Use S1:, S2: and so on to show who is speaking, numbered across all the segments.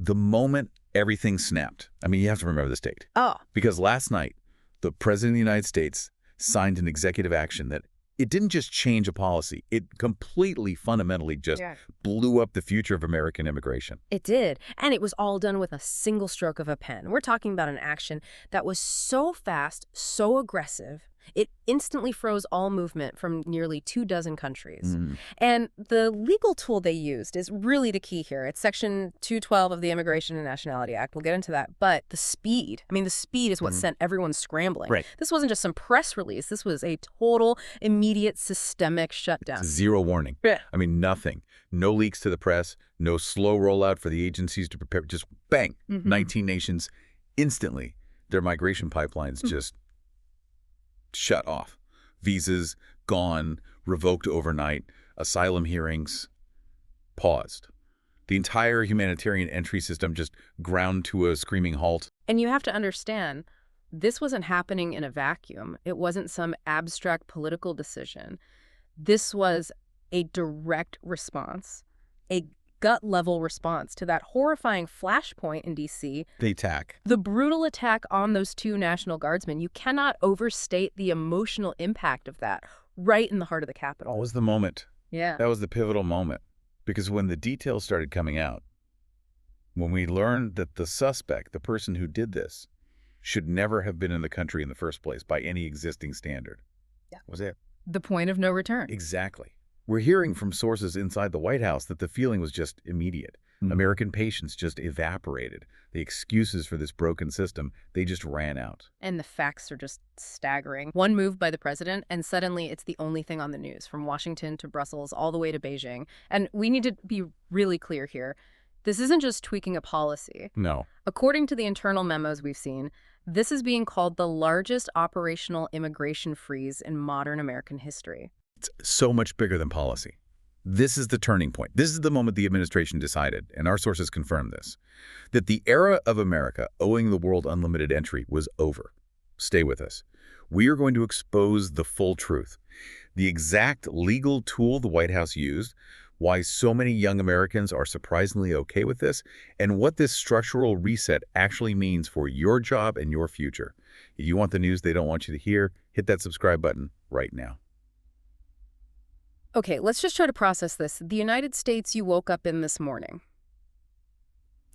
S1: the moment everything snapped, I mean, you have to remember this date.
S2: Oh.
S1: Because last night, the President of the United States signed an executive action that it didn't just change a policy. It completely, fundamentally just blew up the future of American immigration.
S2: It did. And it was all done with a single stroke of a pen. We're talking about an action that was so fast, so aggressive, it instantly froze all movement from nearly 24 countries. And the legal tool they used is really the key here. It's Section 212 of the Immigration and Nationality Act. We'll get into that. But the speed, I mean, the speed is what sent everyone scrambling.
S1: Right.
S2: This wasn't just some press release. This was a total, immediate, systemic shutdown.
S1: Zero warning.
S2: Yeah.
S1: I mean, nothing. No leaks to the press, no slow rollout for the agencies to prepare. Just bang, 19 nations instantly. Their migration pipelines just shut off. Visas gone, revoked overnight, asylum hearings paused. The entire humanitarian entry system just ground to a screaming halt.
S2: And you have to understand, this wasn't happening in a vacuum. It wasn't some abstract political decision. This was a direct response, a gut-level response to that horrifying flashpoint in D.C.
S1: The attack.
S2: The brutal attack on those 2 National Guardsmen. You cannot overstate the emotional impact of that right in the heart of the Capitol.
S1: That was the moment.
S2: Yeah.
S1: That was the pivotal moment. Because when the details started coming out, when we learned that the suspect, the person who did this, should never have been in the country in the first place by any existing standard.
S2: Yeah.
S1: Was it?
S2: The point of no return.
S1: Exactly. We're hearing from sources inside the White House that the feeling was just immediate. American patience just evaporated. The excuses for this broken system, they just ran out.
S2: And the facts are just staggering. One move by the president, and suddenly it's the only thing on the news, from Washington to Brussels, all the way to Beijing. And we need to be really clear here. This isn't just tweaking a policy.
S1: No.
S2: According to the internal memos we've seen, this is being called the largest operational immigration freeze in modern American history.
S1: It's so much bigger than policy. This is the turning point. This is the moment the administration decided, and our sources confirm this, that the era of America owing the world unlimited entry was over. Stay with us. We are going to expose the full truth, the exact legal tool the White House used, why so many young Americans are surprisingly okay with this, and what this structural reset actually means for your job and your future. If you want the news they don't want you to hear, hit that subscribe button right now.
S2: Okay, let's just try to process this. The United States you woke up in this morning.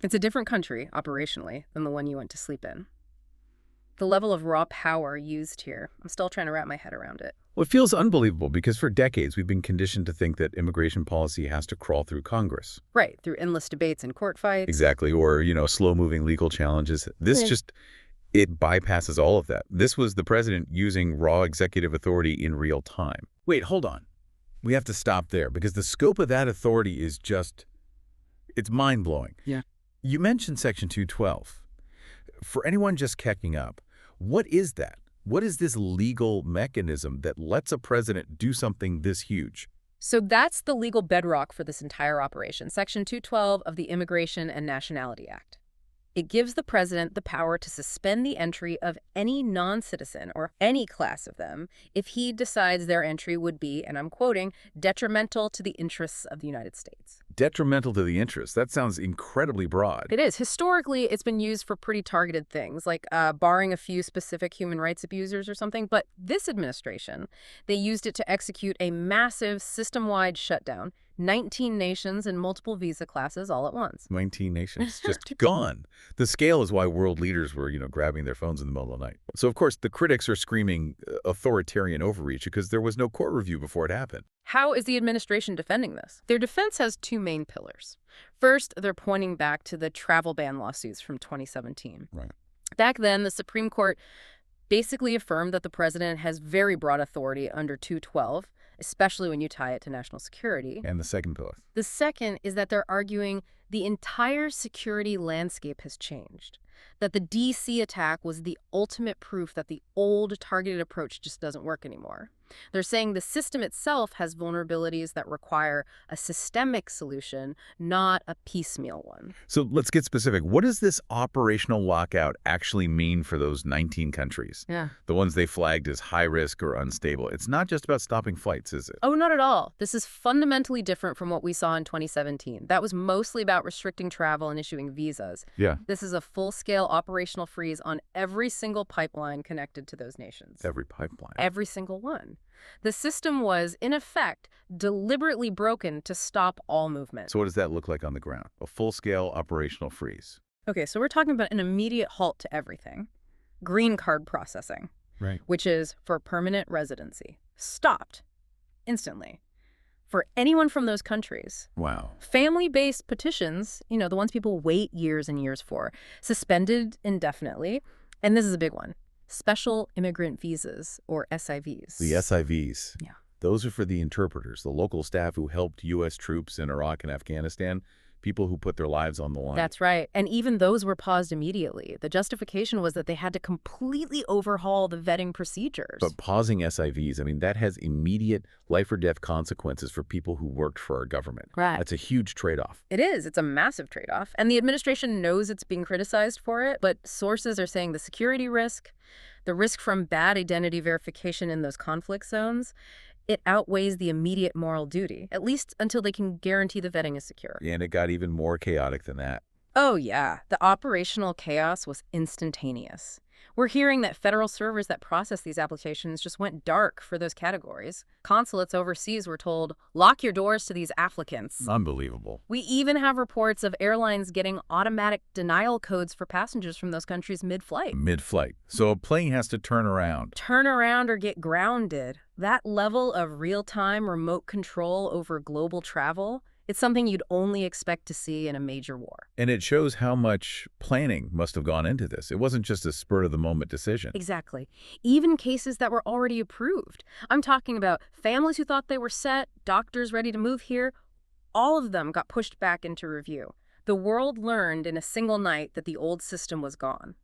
S2: It's a different country, operationally, than the one you went to sleep in. The level of raw power used here, I'm still trying to wrap my head around it.
S1: Well, it feels unbelievable because for decades we've been conditioned to think that immigration policy has to crawl through Congress.
S2: Right, through endless debates and court fights.
S1: Exactly, or, slow-moving legal challenges. This it bypasses all of that. This was the president using raw executive authority in real time. Wait, hold on. We have to stop there because the scope of that authority is it's mind-blowing.
S2: Yeah.
S1: You mentioned Section 212. For anyone just catching up, what is that? What is this legal mechanism that lets a president do something this huge?
S2: So that's the legal bedrock for this entire operation, Section 212 of the Immigration and Nationality Act. It gives the president the power to suspend the entry of any non-citizen or any class of them if he decides their entry would be, and I'm quoting, detrimental to the interests of the United States.
S1: Detrimental to the interests? That sounds incredibly broad.
S2: It is. Historically, it's been used for pretty targeted things, like barring a few specific human rights abusers or something. But this administration, they used it to execute a massive system-wide shutdown. 19 nations and multiple visa classes all at once.
S1: 19 nations just gone. The scale is why world leaders were, grabbing their phones in the middle of the night. So, of course, the critics are screaming authoritarian overreach because there was no court review before it happened.
S2: How is the administration defending this? Their defense has 2 main pillars. First, they're pointing back to the travel ban lawsuits from 2017.
S1: Right.
S2: Back then, the Supreme Court basically affirmed that the president has very broad authority under 212, especially when you tie it to national security.
S1: And the second pillar?
S2: The second is that they're arguing the entire security landscape has changed, that the D.C. attack was the ultimate proof that the old targeted approach just doesn't work anymore. They're saying the system itself has vulnerabilities that require a systemic solution, not a piecemeal one.
S1: So let's get specific. What does this operational lockout actually mean for those 19 countries?
S2: Yeah.
S1: The ones they flagged as high risk or unstable. It's not just about stopping flights, is it?
S2: Oh, not at all. This is fundamentally different from what we saw in 2017. That was mostly about restricting travel and issuing visas.
S1: Yeah.
S2: This is a full-scale operational freeze on every single pipeline connected to those nations.
S1: Every pipeline.
S2: Every single one. The system was, in effect, deliberately broken to stop all movement.
S1: So what does that look like on the ground? A full-scale operational freeze.
S2: Okay, so we're talking about an immediate halt to everything. Green card processing,
S1: Right.
S2: which is for permanent residency, stopped instantly for anyone from those countries.
S1: Wow.
S2: Family-based petitions, the ones people wait years and years for, suspended indefinitely. And this is a big one. Special immigrant visas, or SIVs.
S1: The SIVs.
S2: Yeah.
S1: Those are for the interpreters, the local staff who helped U.S. troops in Iraq and Afghanistan, people who put their lives on the line.
S2: That's right. And even those were paused immediately. The justification was that they had to completely overhaul the vetting procedures.
S1: But pausing SIVs, that has immediate life or death consequences for people who worked for our government.
S2: Right.
S1: That's a huge trade-off.
S2: It is. It's a massive trade-off. And the administration knows it's being criticized for it, but sources are saying the security risk, the risk from bad identity verification in those conflict zones, it outweighs the immediate moral duty, at least until they can guarantee the vetting is secure.
S1: And it got even more chaotic than that.
S2: Oh, yeah. The operational chaos was instantaneous. We're hearing that federal servers that process these applications just went dark for those categories. Consulates overseas were told, lock your doors to these applicants.
S1: Unbelievable.
S2: We even have reports of airlines getting automatic denial codes for passengers from those countries mid-flight.
S1: Mid-flight. So a plane has to turn around.
S2: Turn around or get grounded. That level of real-time remote control over global travel, it's something you'd only expect to see in a major war.
S1: And it shows how much planning must have gone into this. It wasn't just a spur-of-the-moment decision.
S2: Exactly. Even cases that were already approved. I'm talking about families who thought they were set, doctors ready to move here. All of them got pushed back into review. The world learned in a single night that the old system was gone.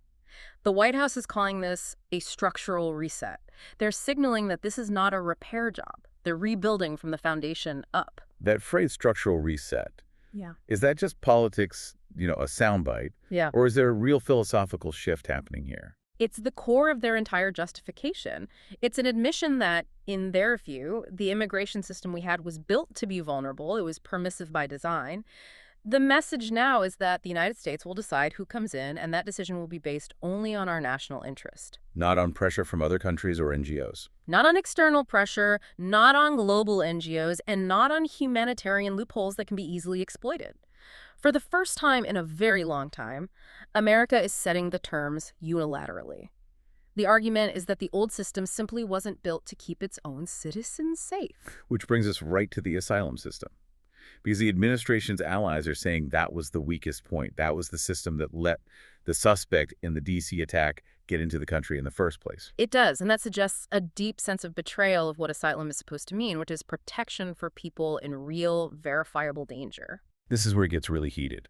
S2: The White House is calling this a structural reset. They're signaling that this is not a repair job. They're rebuilding from the foundation up.
S1: That phrase structural reset,
S2: Yeah.
S1: is that just politics, a soundbite?
S2: Yeah.
S1: Or is there a real philosophical shift happening here?
S2: It's the core of their entire justification. It's an admission that, in their view, the immigration system we had was built to be vulnerable. It was permissive by design. The message now is that the United States will decide who comes in, and that decision will be based only on our national interest.
S1: Not on pressure from other countries or NGOs.
S2: Not on external pressure, not on global NGOs, and not on humanitarian loopholes that can be easily exploited. For the first time in a very long time, America is setting the terms unilaterally. The argument is that the old system simply wasn't built to keep its own citizens safe.
S1: Which brings us right to the asylum system. Because the administration's allies are saying that was the weakest point. That was the system that let the suspect in the D.C. attack get into the country in the first place.
S2: It does, and that suggests a deep sense of betrayal of what asylum is supposed to mean, which is protection for people in real, verifiable danger.
S1: This is where it gets really heated.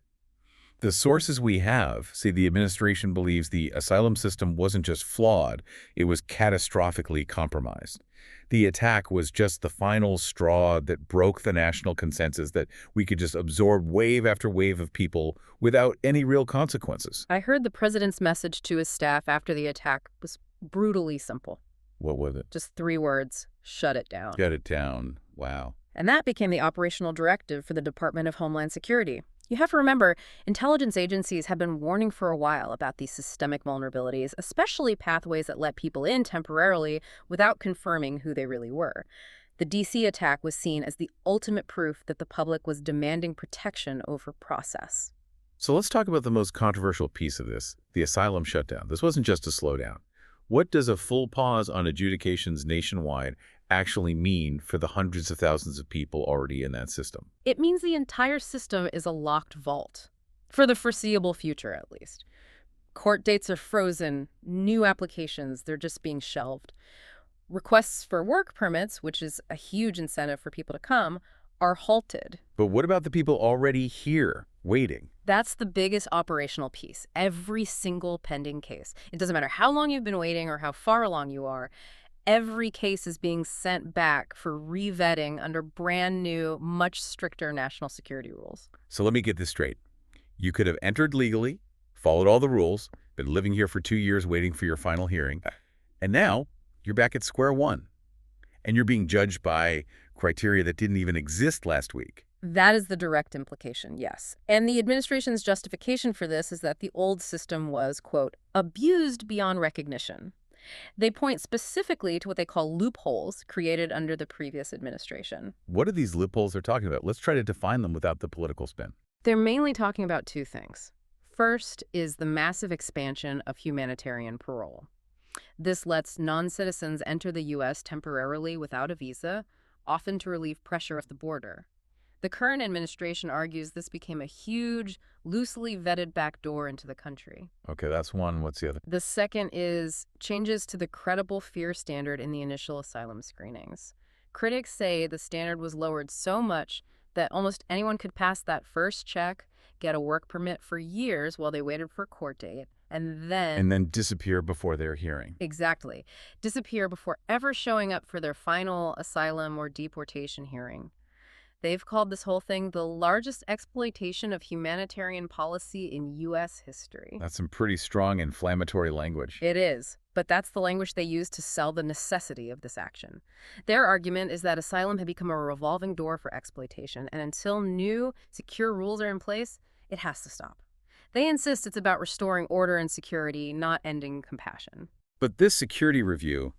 S1: The sources we have say the administration believes the asylum system wasn't just flawed, it was catastrophically compromised. The attack was just the final straw that broke the national consensus that we could just absorb wave after wave of people without any real consequences.
S2: I heard the president's message to his staff after the attack was brutally simple.
S1: What was it?
S2: Just 3 words: shut it down.
S1: Shut it down. Wow.
S2: And that became the operational directive for the Department of Homeland Security. You have to remember, intelligence agencies have been warning for a while about these systemic vulnerabilities, especially pathways that let people in temporarily without confirming who they really were. The D.C. attack was seen as the ultimate proof that the public was demanding protection over process.
S1: So let's talk about the most controversial piece of this, the asylum shutdown. This wasn't just a slowdown. What does a full pause on adjudications nationwide actually mean for the hundreds of thousands of people already in that system?
S2: It means the entire system is a locked vault, for the foreseeable future at least. Court dates are frozen, new applications, they're just being shelved. Requests for work permits, which is a huge incentive for people to come, are halted.
S1: But what about the people already here, waiting?
S2: That's the biggest operational piece. Every single pending case. It doesn't matter how long you've been waiting or how far along you are. Every case is being sent back for revetting under brand new, much stricter national security rules.
S1: So let me get this straight. You could have entered legally, followed all the rules, been living here for 2 years waiting for your final hearing, and now you're back at square one. And you're being judged by criteria that didn't even exist last week.
S2: That is the direct implication, yes. And the administration's justification for this is that the old system was, quote, abused beyond recognition. They point specifically to what they call loopholes created under the previous administration.
S1: What are these loopholes they're talking about? Let's try to define them without the political spin.
S2: They're mainly talking about two things. First is the massive expansion of humanitarian parole. This lets non-citizens enter the U.S. temporarily without a visa, often to relieve pressure at the border. The current administration argues this became a huge, loosely vetted backdoor into the country.
S1: Okay, that's one. What's the other?
S2: The second is changes to the credible fear standard in the initial asylum screenings. Critics say the standard was lowered so much that almost anyone could pass that first check, get a work permit for years while they waited for a court date, and then
S1: disappear before their hearing.
S2: Exactly. Disappear before ever showing up for their final asylum or deportation hearing. They've called this whole thing the largest exploitation of humanitarian policy in U.S. history.
S1: That's some pretty strong inflammatory language.
S2: It is, but that's the language they use to sell the necessity of this action. Their argument is that asylum had become a revolving door for exploitation, and until new, secure rules are in place, it has to stop. They insist it's about restoring order and security, not ending compassion.
S1: But this security review,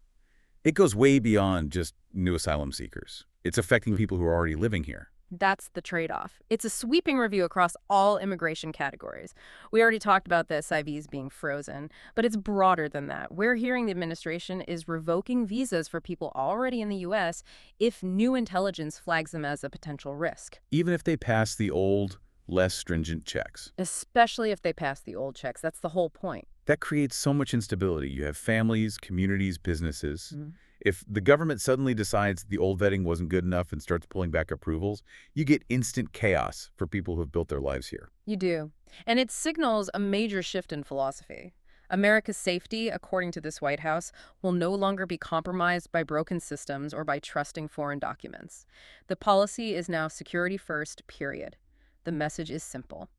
S1: it goes way beyond just new asylum seekers. It's affecting people who are already living here.
S2: That's the trade-off. It's a sweeping review across all immigration categories. We already talked about the SIVs being frozen, but it's broader than that. We're hearing the administration is revoking visas for people already in the U.S. if new intelligence flags them as a potential risk.
S1: Even if they pass the old, less stringent checks.
S2: Especially if they pass the old checks. That's the whole point.
S1: That creates so much instability. You have families, communities, businesses. If the government suddenly decides the old vetting wasn't good enough and starts pulling back approvals, you get instant chaos for people who have built their lives here.
S2: You do. And it signals a major shift in philosophy. America's safety, according to this White House, will no longer be compromised by broken systems or by trusting foreign documents. The policy is now security first, period. The message is simple.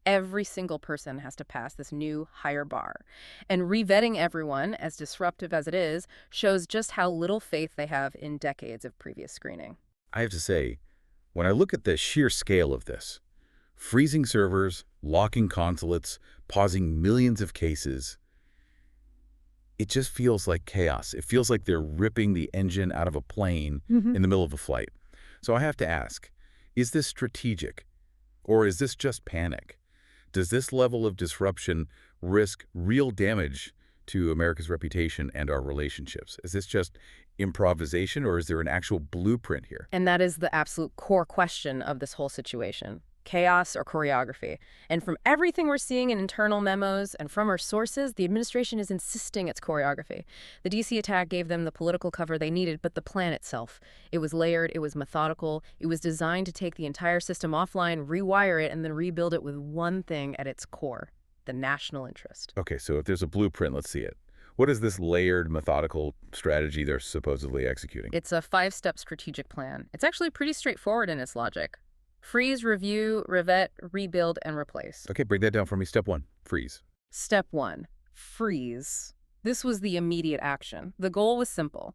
S2: Every single person has to pass this new, higher bar. And revetting everyone, as disruptive as it is, shows just how little faith they have in decades of previous screening.
S1: I have to say, when I look at the sheer scale of this, freezing servers, locking consulates, pausing millions of cases, it just feels like chaos. It feels like they're ripping the engine out of a plane in the middle of a flight. So I have to ask, is this strategic? Or is this just panic? Does this level of disruption risk real damage to America's reputation and our relationships? Is this just improvisation, or is there an actual blueprint here?
S2: And that is the absolute core question of this whole situation. Chaos or choreography. And from everything we're seeing in internal memos and from our sources, the administration is insisting it's choreography. The D.C. attack gave them the political cover they needed, but the plan itself, it was layered, it was methodical, it was designed to take the entire system offline, rewire it, and then rebuild it with one thing at its core, the national interest.
S1: Okay, so if there's a blueprint, let's see it. What is this layered, methodical strategy they're supposedly executing?
S2: It's a 5-step strategic plan. It's actually pretty straightforward in its logic. Freeze, review, revet, rebuild, and replace.
S1: Okay, break that down for me. Step 1, freeze.
S2: Step 1, freeze. This was the immediate action. The goal was simple.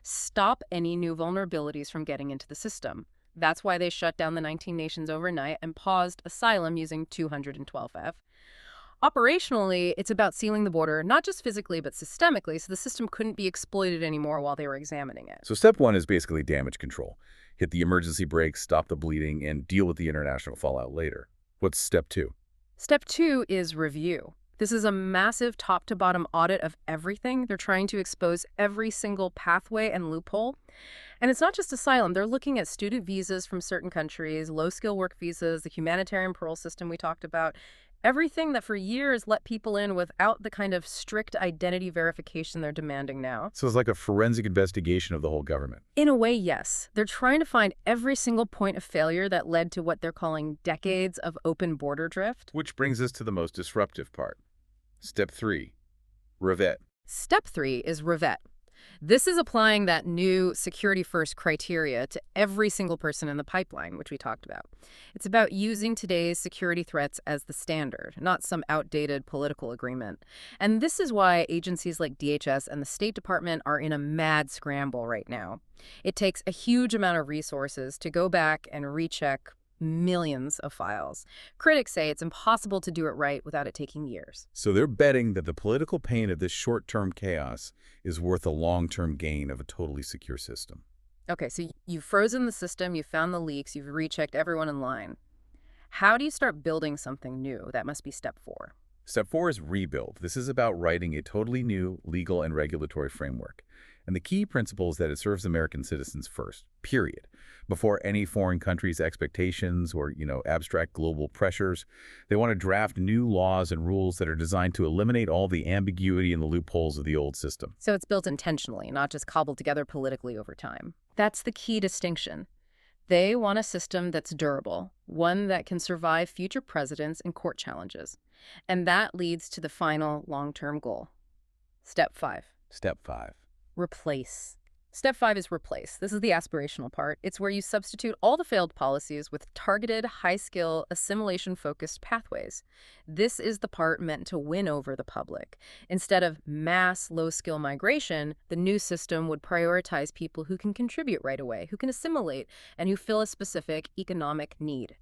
S2: Stop any new vulnerabilities from getting into the system. That's why they shut down the 19 nations overnight and paused asylum using 212F. Operationally, it's about sealing the border, not just physically, but systemically, so the system couldn't be exploited anymore while they were examining it.
S1: So step 1 is basically damage control. Hit the emergency brakes, stop the bleeding, and deal with the international fallout later. What's step 2?
S2: Step 2 is review. This is a massive top-to-bottom audit of everything. They're trying to expose every single pathway and loophole. And it's not just asylum. They're looking at student visas from certain countries, low-skill work visas, the humanitarian parole system we talked about, everything that for years let people in without the kind of strict identity verification they're demanding now.
S1: So it's like a forensic investigation of the whole government.
S2: In a way, yes. They're trying to find every single point of failure that led to what they're calling decades of open border drift.
S1: Which brings us to the most disruptive part. Step 3, revet.
S2: Step 3 is revet. This is applying that new security-first criteria to every single person in the pipeline, which we talked about. It's about using today's security threats as the standard, not some outdated political agreement. And this is why agencies like DHS and the State Department are in a mad scramble right now. It takes a huge amount of resources to go back and recheck millions of files. Critics say it's impossible to do it right without it taking years.
S1: So they're betting that the political pain of this short-term chaos is worth a long-term gain of a totally secure system.
S2: Okay, so you've frozen the system, you've found the leaks, you've rechecked everyone in line. How do you start building something new? That must be step 4.
S1: Step 4 is rebuild. This is about writing a totally new legal and regulatory framework. And the key principle is that it serves American citizens first, period. Before any foreign country's expectations or, abstract global pressures, they want to draft new laws and rules that are designed to eliminate all the ambiguity and the loopholes of the old system.
S2: So it's built intentionally, not just cobbled together politically over time. That's the key distinction. They want a system that's durable, one that can survive future presidents and court challenges. And that leads to the final long-term goal. Step 5.
S1: Step 5.
S2: Replace. Step 5 is replace. This is the aspirational part. It's where you substitute all the failed policies with targeted, high-skill, assimilation-focused pathways. This is the part meant to win over the public. Instead of mass, low-skill migration, the new system would prioritize people who can contribute right away, who can assimilate, and who fill a specific economic need.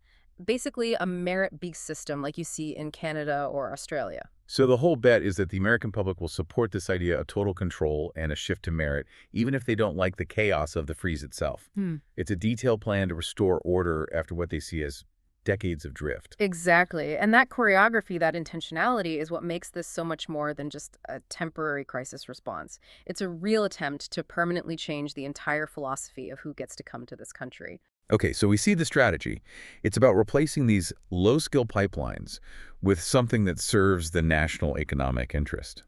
S2: Basically, a merit-based system like you see in Canada or Australia.
S1: So the whole bet is that the American public will support this idea of total control and a shift to merit, even if they don't like the chaos of the freeze itself. It's a detailed plan to restore order after what they see as decades of drift.
S2: Exactly. And that choreography, that intentionality, is what makes this so much more than just a temporary crisis response. It's a real attempt to permanently change the entire philosophy of who gets to come to this country.
S1: Okay, so we see the strategy. It's about replacing these low-skill pipelines with something that serves the national economic interest,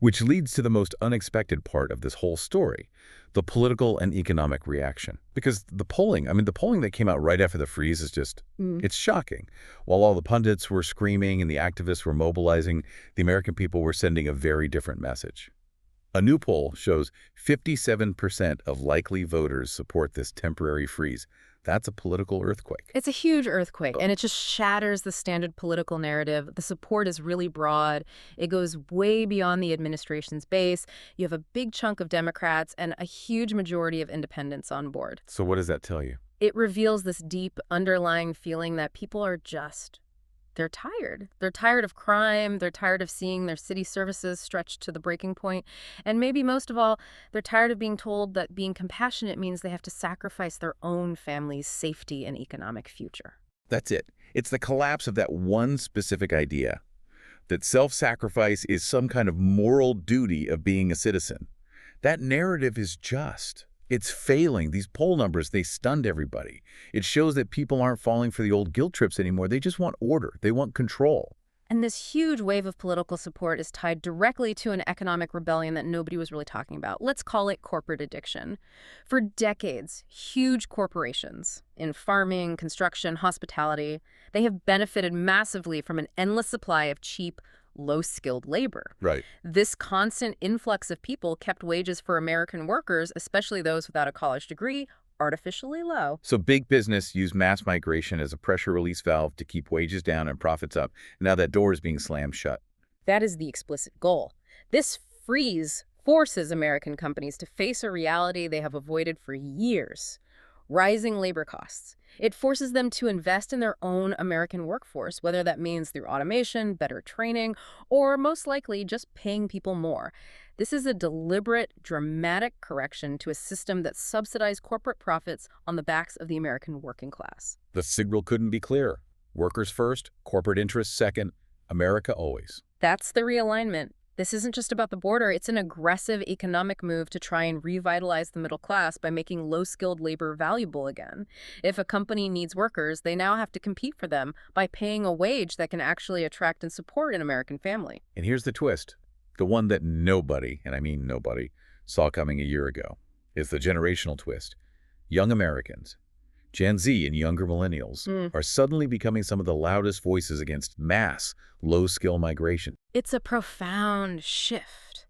S1: which leads to the most unexpected part of this whole story, the political and economic reaction. Because the polling that came out right after the freeze is just, it's shocking. While all the pundits were screaming and the activists were mobilizing, the American people were sending a very different message. A new poll shows 57% of likely voters support this temporary freeze. That's a political earthquake.
S2: It's a huge earthquake, and it just shatters the standard political narrative. The support is really broad. It goes way beyond the administration's base. You have a big chunk of Democrats and a huge majority of independents on board.
S1: So what does that tell you?
S2: It reveals this deep underlying feeling that people are they're tired. They're tired of crime. They're tired of seeing their city services stretched to the breaking point. And maybe most of all, they're tired of being told that being compassionate means they have to sacrifice their own family's safety and economic future.
S1: That's it. It's the collapse of that one specific idea, that self-sacrifice is some kind of moral duty of being a citizen. That narrative is just. It's failing. These poll numbers, they stunned everybody. It shows that people aren't falling for the old guilt trips anymore. They just want order. They want control.
S2: And this huge wave of political support is tied directly to an economic rebellion that nobody was really talking about. Let's call it corporate addiction. For decades, huge corporations in farming, construction, hospitality, they have benefited massively from an endless supply of cheap, low-skilled labor.
S1: Right.
S2: This constant influx of people kept wages for American workers, especially those without a college degree, artificially low.
S1: So big business used mass migration as a pressure release valve to keep wages down and profits up. Now that door is being slammed shut.
S2: That is the explicit goal. This freeze forces American companies to face a reality they have avoided for years: rising labor costs. It forces them to invest in their own American workforce, whether that means through automation, better training, or most likely just paying people more. This is a deliberate, dramatic correction to a system that subsidized corporate profits on the backs of the American working class.
S1: The signal couldn't be clearer. Workers first, corporate interests second, America always.
S2: That's the realignment. This isn't just about the border. It's an aggressive economic move to try and revitalize the middle class by making low-skilled labor valuable again. If a company needs workers, they now have to compete for them by paying a wage that can actually attract and support an American family.
S1: And here's the twist. The one that nobody, and I mean nobody, saw coming a year ago is the generational twist. Young Americans, Gen Z and younger millennials, are suddenly becoming some of the loudest voices against mass, low-skill migration.
S2: It's a profound shift.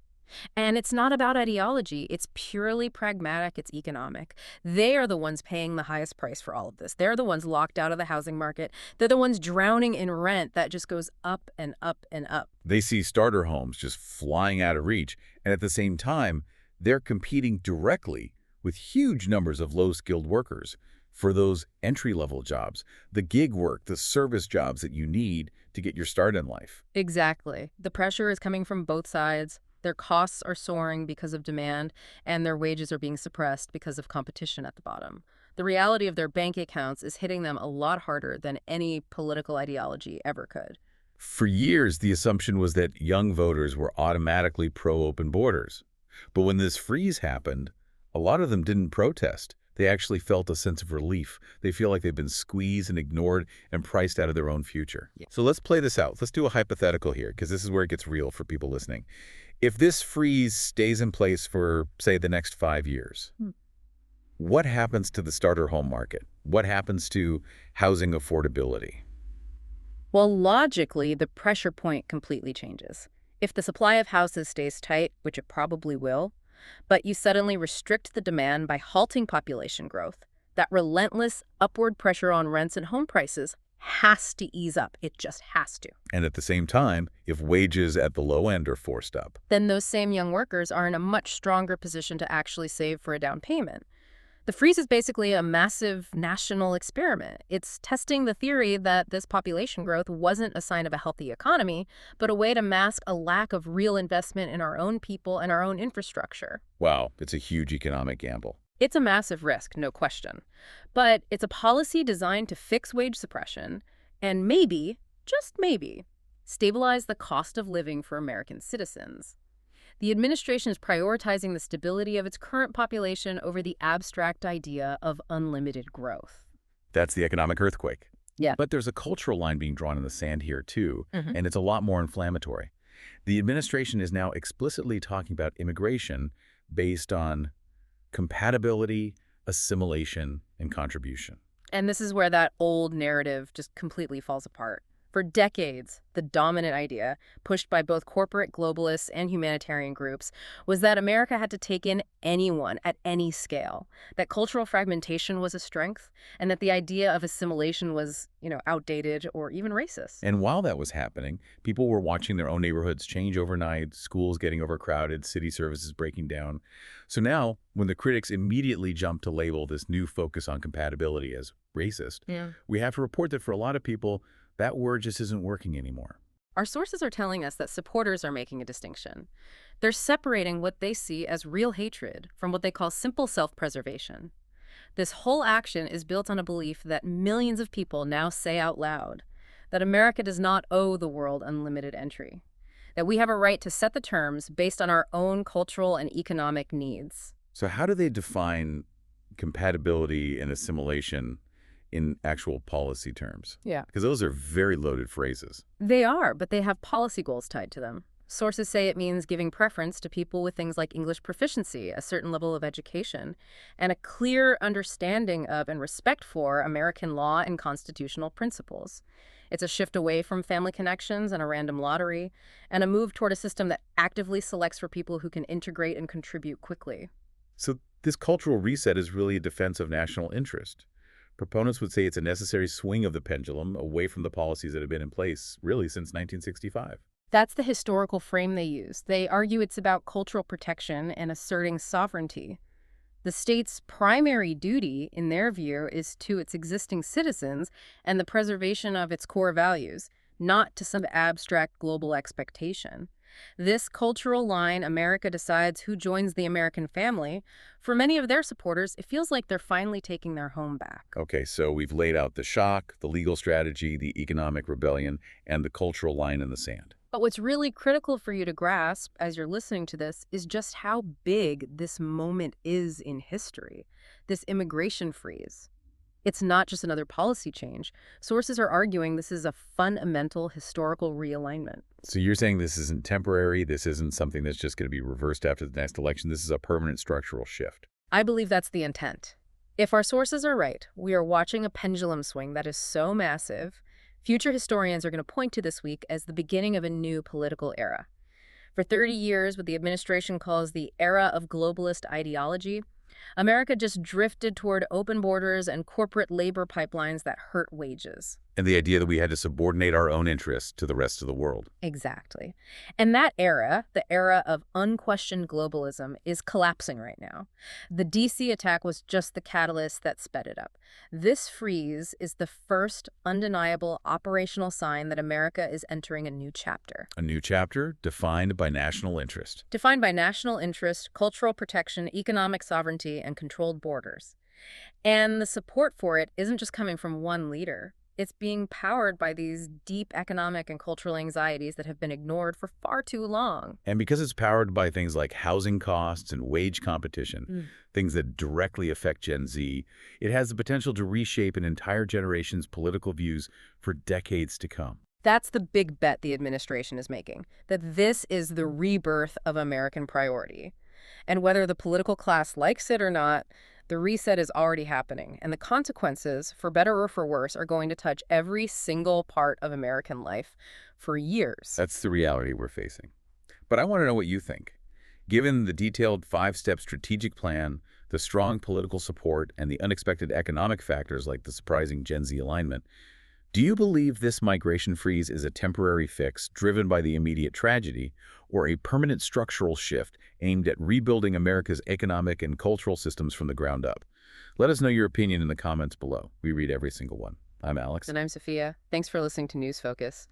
S2: And it's not about ideology. It's purely pragmatic. It's economic. They are the ones paying the highest price for all of this. They're the ones locked out of the housing market. They're the ones drowning in rent that just goes up and up and up.
S1: They see starter homes just flying out of reach, and at the same time, they're competing directly with huge numbers of low-skilled workers for those entry-level jobs, the gig work, the service jobs that you need to get your start in life.
S2: Exactly. The pressure is coming from both sides. Their costs are soaring because of demand, and their wages are being suppressed because of competition at the bottom. The reality of their bank accounts is hitting them a lot harder than any political ideology ever could.
S1: For years, the assumption was that young voters were automatically pro-open borders. But when this freeze happened, a lot of them didn't protest. They actually felt a sense of relief. They feel like they've been squeezed and ignored and priced out of their own future. Yeah. So let's play this out. Let's do a hypothetical here, because this is where it gets real for people listening. If this freeze stays in place for, say, the next 5 years, what happens to the starter home market? What happens to housing affordability?
S2: Well, logically, the pressure point completely changes. If the supply of houses stays tight, which it probably will, but you suddenly restrict the demand by halting population growth, that relentless upward pressure on rents and home prices has to ease up. It just has to.
S1: And at the same time, if wages at the low end are forced up,
S2: then those same young workers are in a much stronger position to actually save for a down payment. The freeze is basically a massive national experiment. It's testing the theory that this population growth wasn't a sign of a healthy economy, but a way to mask a lack of real investment in our own people and our own infrastructure.
S1: wow, it's a huge economic gamble.
S2: It's a massive risk, no question. But it's a policy designed to fix wage suppression and maybe, just maybe, stabilize the cost of living for American citizens. The administration is prioritizing the stability of its current population over the abstract idea of unlimited growth.
S1: That's the economic earthquake.
S2: Yeah.
S1: But there's a cultural line being drawn in the sand here, too, and it's a lot more inflammatory. The administration is now explicitly talking about immigration based on compatibility, assimilation, and contribution.
S2: And this is where that old narrative just completely falls apart. For decades, the dominant idea, pushed by both corporate globalists and humanitarian groups, was that America had to take in anyone at any scale, that cultural fragmentation was a strength, and that the idea of assimilation was, outdated or even racist.
S1: And while that was happening, people were watching their own neighborhoods change overnight, schools getting overcrowded, city services breaking down. So now, when the critics immediately jump to label this new focus on compatibility as racist, we have to report that for a lot of people, that word just isn't working anymore.
S2: Our sources are telling us that supporters are making a distinction. They're separating what they see as real hatred from what they call simple self-preservation. This whole action is built on a belief that millions of people now say out loud, that America does not owe the world unlimited entry, that we have a right to set the terms based on our own cultural and economic needs.
S1: So how do they define compatibility and assimilation in actual policy terms?
S2: Yeah.
S1: Because those are very loaded phrases.
S2: They are, but they have policy goals tied to them. Sources say it means giving preference to people with things like English proficiency, a certain level of education, and a clear understanding of and respect for American law and constitutional principles. It's a shift away from family connections and a random lottery, and a move toward a system that actively selects for people who can integrate and contribute quickly.
S1: So this cultural reset is really a defense of national interest. Proponents would say it's a necessary swing of the pendulum away from the policies that have been in place, really, since 1965.
S2: That's the historical frame they use. They argue it's about cultural protection and asserting sovereignty. The state's primary duty, in their view, is to its existing citizens and the preservation of its core values, not to some abstract global expectation. This cultural line, America decides who joins the American family, for many of their supporters, it feels like they're finally taking their home back.
S1: Okay, so we've laid out the shock, the legal strategy, the economic rebellion, and the cultural line in the sand.
S2: But what's really critical for you to grasp as you're listening to this is just how big this moment is in history, this immigration freeze. It's not just another policy change. Sources are arguing this is a fundamental historical realignment.
S1: So you're saying this isn't temporary, this isn't something that's just going to be reversed after the next election, this is a permanent structural shift.
S2: I believe that's the intent. If our sources are right, we are watching a pendulum swing that is so massive, future historians are going to point to this week as the beginning of a new political era. For 30 years, what the administration calls the era of globalist ideology, America just drifted toward open borders and corporate labor pipelines that hurt wages.
S1: And the idea that we had to subordinate our own interests to the rest of the world.
S2: Exactly. And that era, the era of unquestioned globalism, is collapsing right now. The DC attack was just the catalyst that sped it up. This freeze is the first undeniable operational sign that America is entering a new chapter.
S1: A new chapter defined by national interest.
S2: Defined by national interest, cultural protection, economic sovereignty, and controlled borders. And the support for it isn't just coming from one leader. It's being powered by these deep economic and cultural anxieties that have been ignored for far too long.
S1: And because it's powered by things like housing costs and wage competition, things that directly affect Gen Z, it has the potential to reshape an entire generation's political views for decades to come.
S2: That's the big bet the administration is making, that this is the rebirth of American priority. And whether the political class likes it or not, the reset is already happening, and the consequences, for better or for worse, are going to touch every single part of American life for years.
S1: That's the reality we're facing. But I want to know what you think. Given the detailed 5-step strategic plan, the strong political support, and the unexpected economic factors like the surprising Gen Z alignment, do you believe this migration freeze is a temporary fix driven by the immediate tragedy, or a permanent structural shift aimed at rebuilding America's economic and cultural systems from the ground up? Let us know your opinion in the comments below. We read every single one. I'm Alex.
S2: And I'm Sophia. Thanks for listening to News Focus.